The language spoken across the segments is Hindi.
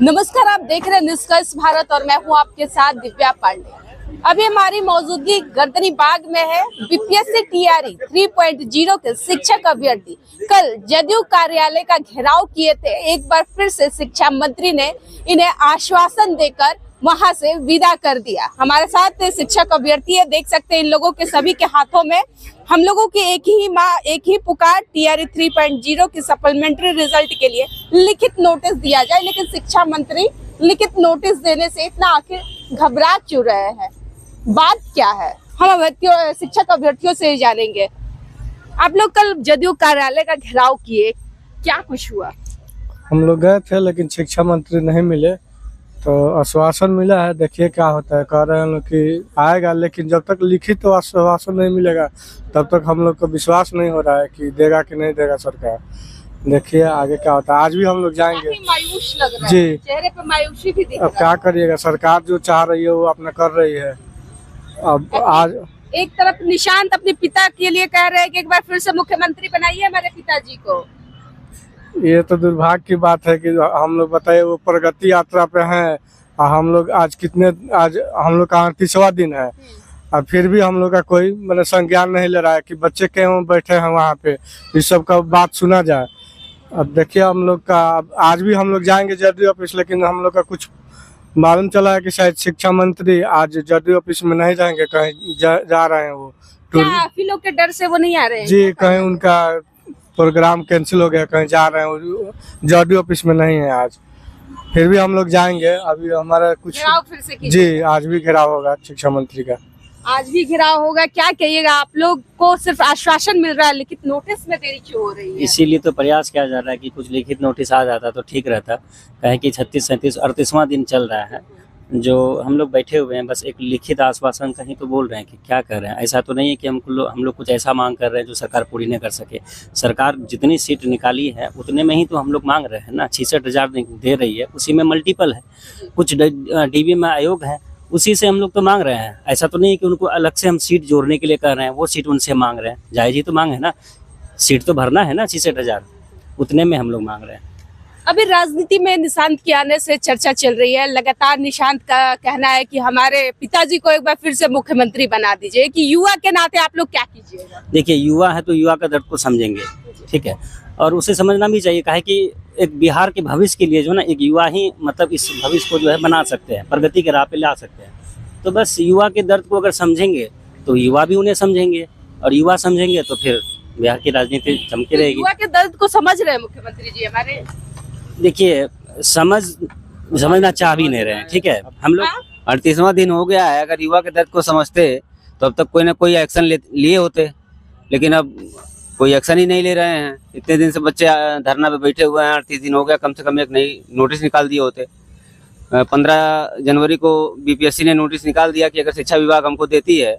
नमस्कार, आप देख रहे हैं निष्कर्ष भारत और मैं हूं आपके साथ दिव्या पांडे। अभी हमारी मौजूदगी गर्दनी बाग में है। बीपीएससी टीआरई 3.0 के शिक्षक अभ्यर्थी कल जदयू कार्यालय का घेराव किए थे। एक बार फिर से शिक्षा मंत्री ने इन्हें आश्वासन देकर वहां से विदा कर दिया। हमारे साथ शिक्षक अभ्यर्थी है, देख सकते हैं इन लोगों के सभी के हाथों में हम लोगों की एक ही पुकार टीआरई 3.0 की सप्लीमेंट्री रिजल्ट के लिए लिखित नोटिस दिया जाए। लेकिन शिक्षा मंत्री लिखित नोटिस देने से इतना आखिर घबरा क्यों रहे हैं? बात क्या है, हम शिक्षक अभ्यर्थियों से जानेंगे। आप लोग कल जदयू कार्यालय का घेराव किए, क्या कुछ हुआ? हम लोग गए थे लेकिन शिक्षा मंत्री नहीं मिले, तो आश्वासन मिला है, देखिए क्या होता है। कह रहे हैं कि आएगा, लेकिन जब तक लिखित तो आश्वासन नहीं मिलेगा तब तक हम लोग को विश्वास नहीं हो रहा है कि देगा कि नहीं देगा सरकार। देखिए आगे क्या होता है। आज भी हम लोग जाएंगे। मायूस लग रहा है जी, चेहरे पे मायूसी भी दिख अब क्या करिएगा, सरकार जो चाह रही है वो अपना कर रही है। अब आज एक तरफ निशांत अपने पिता के लिए कह रहे हैं कि एक बार फिर से मुख्यमंत्री बनाइए हमारे पिताजी को। ये तो दुर्भाग्य की बात है कि हम लोग बताइए वो प्रगति यात्रा पे हैं और हम लोग आज हम लोग का 38वां दिन है और फिर भी हम लोग का कोई मतलब संज्ञान नहीं ले रहा है कि बच्चे क्यों बैठे हैं वहाँ पे, इस सब का बात सुना जाए। अब देखिए हम लोग का आज भी हम लोग जाएंगे जदयू ऑफिस, लेकिन हम लोग का कुछ मालूम चला है कि शायद शिक्षा मंत्री आज जदयू ऑफिस में नहीं जाएंगे, कहीं जा रहे हैं वो क्या आप ही लोग के डर से वो नहीं आ रहे हैं? जी, कहीं उनका प्रोग्राम कैंसिल हो गया, कहीं जा रहे हैं, जदयू ऑफिस में नहीं है आज। फिर भी हम लोग जाएंगे। अभी हमारा कुछ घेराव फिर से कीजिए। जी, आज भी घेराव होगा शिक्षा मंत्री का। आज भी घेराव होगा, क्या कहिएगा? आप लोग को सिर्फ आश्वासन मिल रहा है, लिखित नोटिस में देरी क्यों हो रही है? इसीलिए तो प्रयास किया जा रहा है कि कुछ लिखित नोटिस आ जाता तो ठीक रहता। कहे कि 36, 37, 38वां दिन चल रहा है जो हम लोग बैठे हुए हैं, बस एक लिखित आश्वासन कहीं तो बोल रहे हैं कि क्या कर रहे हैं। ऐसा तो नहीं है कि हम लोग कुछ ऐसा मांग कर रहे हैं जो सरकार पूरी नहीं कर सके। सरकार जितनी सीट निकाली है उतने में ही तो हम लोग मांग रहे हैं ना। 66,000 दे रही है, उसी में मल्टीपल है, कुछ डीबी में आयोग है, उसी से हम लोग तो मांग रहे हैं। ऐसा तो नहीं है कि उनको अलग से हम सीट जोड़ने के लिए कर रहे हैं, वो सीट उनसे मांग रहे हैं। जायज ही तो मांग है ना, सीट तो भरना है ना। 66,000 उतने में हम लोग मांग रहे हैं। अभी राजनीति में निशांत के आने से चर्चा चल रही है। लगातार निशांत का कहना है कि हमारे पिताजी को एक बार फिर से मुख्यमंत्री बना दीजिए। कि युवा के नाते आप लोग क्या कीजिएगा? देखिए, युवा है तो युवा का दर्द को समझेंगे, ठीक है, और उसे समझना भी चाहिए। काहे कि एक बिहार के भविष्य के लिए जो ना, एक युवा ही मतलब इस भविष्य को जो है बना सकते हैं, प्रगति के राह पे ला सकते हैं। तो बस युवा के दर्द को अगर समझेंगे तो युवा भी उन्हें समझेंगे, और युवा समझेंगे तो फिर बिहार की राजनीति चमकी रहेगी। युवा के दर्द को समझ रहे हैं मुख्यमंत्री जी हमारे? देखिए, समझना चाह भी नहीं रहे हैं, ठीक है। हम लोग 38वां दिन हो गया है। अगर युवा के दर्द को समझते तो अब तक कोई ना कोई एक्शन लिए होते, लेकिन अब कोई एक्शन ही नहीं ले रहे हैं। इतने दिन से बच्चे धरना पे बैठे हुए हैं, 38 दिन हो गया, कम से कम एक नई नोटिस निकाल दिए होते। 15 जनवरी को बीपीएससी ने नोटिस निकाल दिया कि अगर शिक्षा विभाग हमको देती है,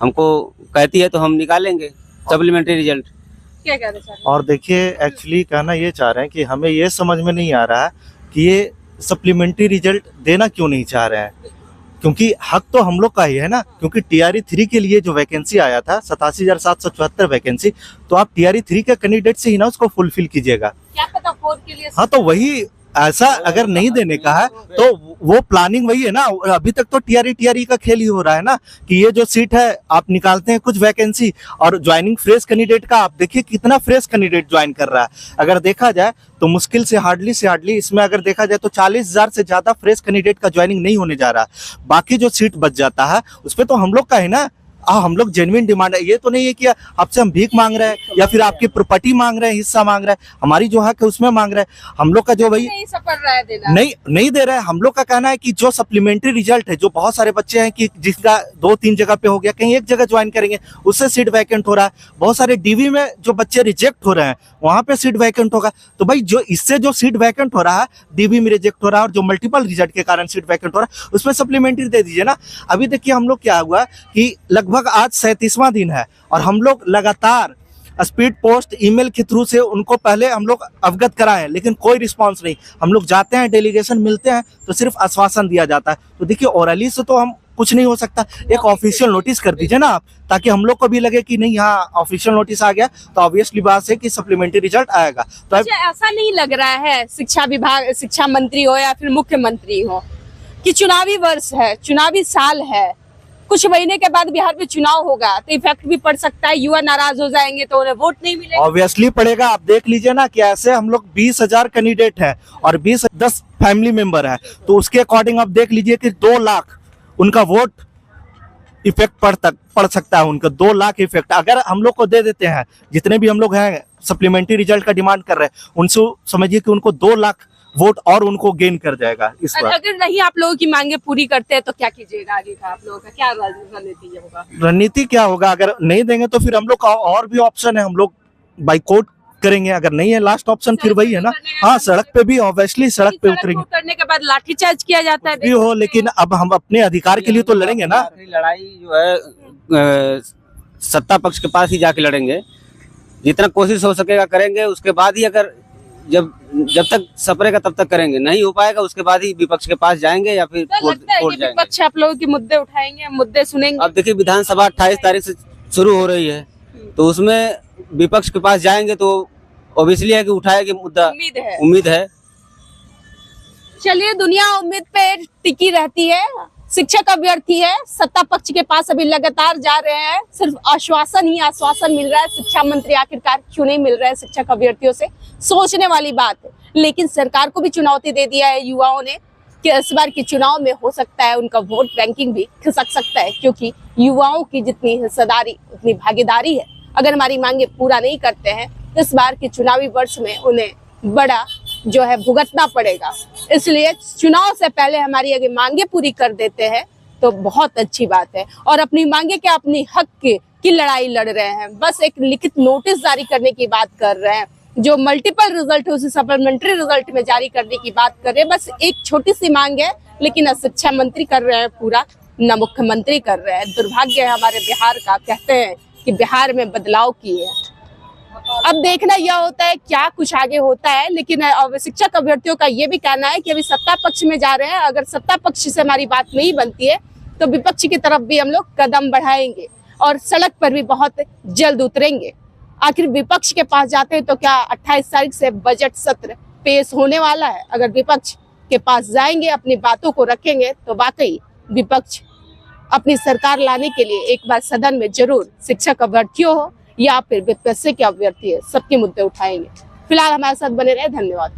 हमको कहती है तो हम निकालेंगे सप्लीमेंट्री रिजल्ट। क्या कह रहे हैं? और देखिए एक्चुअली कहना ये चाह रहे हैं कि हमें ये समझ में नहीं आ रहा है कि ये सप्लीमेंट्री रिजल्ट देना क्यों नहीं चाह रहे हैं, क्योंकि हक तो हम लोग का ही है ना। क्योंकि टीआरई 3 के लिए जो वैकेंसी आया था 87,774 वैकेंसी, तो आप टीआरई 3 के कैंडिडेट से ही ना उसको फुलफिल कीजिएगा। क्या पता 4 के लिए? हाँ, तो वही ऐसा अगर नहीं देने का है तो वो प्लानिंग वही है ना। अभी तक तो टीआरई का खेल ही हो रहा है ना, कि ये जो सीट है आप निकालते हैं कुछ वैकेंसी, और ज्वाइनिंग फ्रेश कैंडिडेट का आप देखिए कितना फ्रेश कैंडिडेट ज्वाइन कर रहा है। अगर देखा जाए तो मुश्किल से हार्डली इसमें अगर देखा जाए तो 40,000 से ज्यादा फ्रेश कैंडिडेट का ज्वाइनिंग नहीं होने जा रहा। बाकी जो सीट बच जाता है उस पर तो हम लोग का है ना। हम लोग जेन्युइन डिमांड है, ये तो नहीं है कि आपसे हम भीख मांग रहे हैं या फिर आपकी प्रॉपर्टी मांग रहे हैं, हिस्सा मांग रहे हैं। हमारी जो हक है उसमें मांग रहे हैं। हम लोग का जो भाई नहीं सफर रहा है देना, नहीं दे रहे हैं। हम लोग का कहना है कि जो सप्लीमेंट्री रिजल्ट है, जो बहुत सारे बच्चे हैं कि जिसका 2-3 जगह पे हो गया, कहीं एक जगह ज्वाइन करेंगे उससे सीट वैकेंट हो रहा है। बहुत सारे डीवी में जो बच्चे रिजेक्ट हो रहे हैं वहां पे सीट वैकेंट होगा। तो भाई जो इससे जो सीट वैकेंट हो रहा है, डीवी में रिजेक्ट हो रहा है और जो मल्टीपल रिजल्ट के कारण सीट वैकेंट हो रहा है, उसमें सप्लीमेंट्री दे दीजिए ना। अभी देखिए हम लोग क्या हुआ कि लगभग आज 37वां दिन है और हम लोग लगातार स्पीड पोस्ट ईमेल के थ्रू से उनको पहले हम लोग अवगत कराए, लेकिन कोई रिस्पांस नहीं। हम लोग जाते हैं, डेलीगेशन मिलते हैं तो सिर्फ आश्वासन दिया जाता है। तो देखिए ओरली से तो हम कुछ नहीं हो सकता। एक ऑफिशियल नोटिस कर दीजिए ना आप, ताकि हम लोग को भी लगे कि नहीं यहाँ ऑफिशियल नोटिस आ गया, तो ऑब्वियसली बात है कि सप्लीमेंट्री रिजल्ट आएगा। तो मुझे ऐसा नहीं लग रहा है शिक्षा विभाग, शिक्षा मंत्री हो या फिर मुख्यमंत्री हो, कि चुनावी वर्ष है, चुनावी साल है, कुछ महीने के बाद बिहार में चुनाव होगा तो इफेक्ट भी पड़ सकता है, युवा नाराज हो जाएंगे तो उन्हें वोट नहीं मिलेगा। ऑब्वियसली पड़ेगा। आप देख लीजिए ना कि ऐसे हम लोग 20,000 कैंडिडेट हैं और 10 फैमिली मेंबर है, तो उसके अकॉर्डिंग आप देख लीजिए कि 2 लाख उनका वोट इफेक्ट पड़ सकता है। उनका 2 लाख इफेक्ट अगर हम लोग को दे देते हैं, जितने भी हम लोग हैं सप्लीमेंट्री रिजल्ट का डिमांड कर रहे हैं, उनसे समझिए कि उनको 2 लाख वोट और उनको गेन कर जाएगा इस बार। अगर नहीं आप लोगों की मांगे पूरी करते हैं तो क्या कीजिएगा आगे का, आप लोगों का क्या रणनीति होगा? रणनीति क्या होगा, अगर नहीं देंगे तो फिर हम लोग का और भी ऑप्शन है, हम लोग बाइकआउट करेंगे। अगर नहीं है लास्ट ऑप्शन फिर वही है ना। हाँ, सड़क पे भी ऑब्वियसली सड़क पे उतरेंगे। करने के बाद लाठीचार्ज किया जाता है भी हो, लेकिन अब हम अपने अधिकार के लिए तो लड़ेंगे ना। लड़ाई जो है सत्ता पक्ष के पास ही जाके लड़ेंगे, जितना कोशिश हो सकेगा करेंगे। उसके बाद ही अगर जब तक सपरेगा तब तक करेंगे, नहीं हो पाएगा उसके बाद ही विपक्ष के पास जाएंगे या फिर कोर्ट जाएंगे। विपक्ष आप लोगों के मुद्दे उठाएंगे, मुद्दे सुनेंगे। अब देखिए विधानसभा 28 तारीख से शुरू हो रही है, तो उसमें विपक्ष के पास जाएंगे तो ऑब्वियसली है कि उठाएगी मुद्दा, उम्मीद है। चलिए, दुनिया उम्मीद पे टिकी रहती है। शिक्षक अभ्यर्थी है, सत्ता पक्ष के पास अभी लगातार जा रहे हैं, सिर्फ आश्वासन ही आश्वासन मिल रहा है। शिक्षा मंत्री आखिरकार क्यों नहीं मिल रहा है शिक्षक अभ्यर्थियों से, सोचने वाली बात है। लेकिन सरकार को भी चुनौती दे दिया है युवाओं ने कि इस बार के चुनाव में हो सकता है उनका वोट बैंकिंग भी खिसक सकता है, क्योंकि युवाओं की जितनी हिस्सेदारी उतनी भागीदारी है। अगर हमारी मांगे पूरा नहीं करते हैं तो इस बार के चुनावी वर्ष में उन्हें बड़ा जो है भुगतना पड़ेगा। इसलिए चुनाव से पहले हमारी अगर मांगे पूरी कर देते हैं तो बहुत अच्छी बात है। और अपनी मांगे क्या, अपनी हक की लड़ाई लड़ रहे हैं। बस एक लिखित नोटिस जारी करने की बात कर रहे हैं, जो मल्टीपल रिजल्ट है उसे सप्लीमेंट्री रिजल्ट में जारी करने की बात कर रहे हैं। बस एक छोटी सी मांग है, लेकिन न शिक्षा मंत्री कर रहे हैं पूरा, न मुख्यमंत्री कर रहे हैं। दुर्भाग्य है हमारे बिहार का। कहते हैं कि बिहार में बदलाव की है। अब देखना यह होता है क्या कुछ आगे होता है। लेकिन शिक्षक अभ्यर्थियों का ये भी कहना है कि अभी सत्ता पक्ष में जा रहे हैं, अगर सत्ता पक्ष से हमारी बात नहीं बनती है तो विपक्ष की तरफ भी हम लोग कदम बढ़ाएंगे और सड़क पर भी बहुत जल्द उतरेंगे। आखिर विपक्ष के पास जाते हैं तो क्या 28 तारीख से बजट सत्र पेश होने वाला है? अगर विपक्ष के पास जाएंगे, अपनी बातों को रखेंगे, तो वाकई विपक्ष अपनी सरकार लाने के लिए एक बार सदन में जरूर शिक्षक अभ्यर्थियों हो या फिर बीपीएससी के अभ्यर्थी है, सबके मुद्दे उठाएंगे। फिलहाल हमारे साथ बने रहे, धन्यवाद।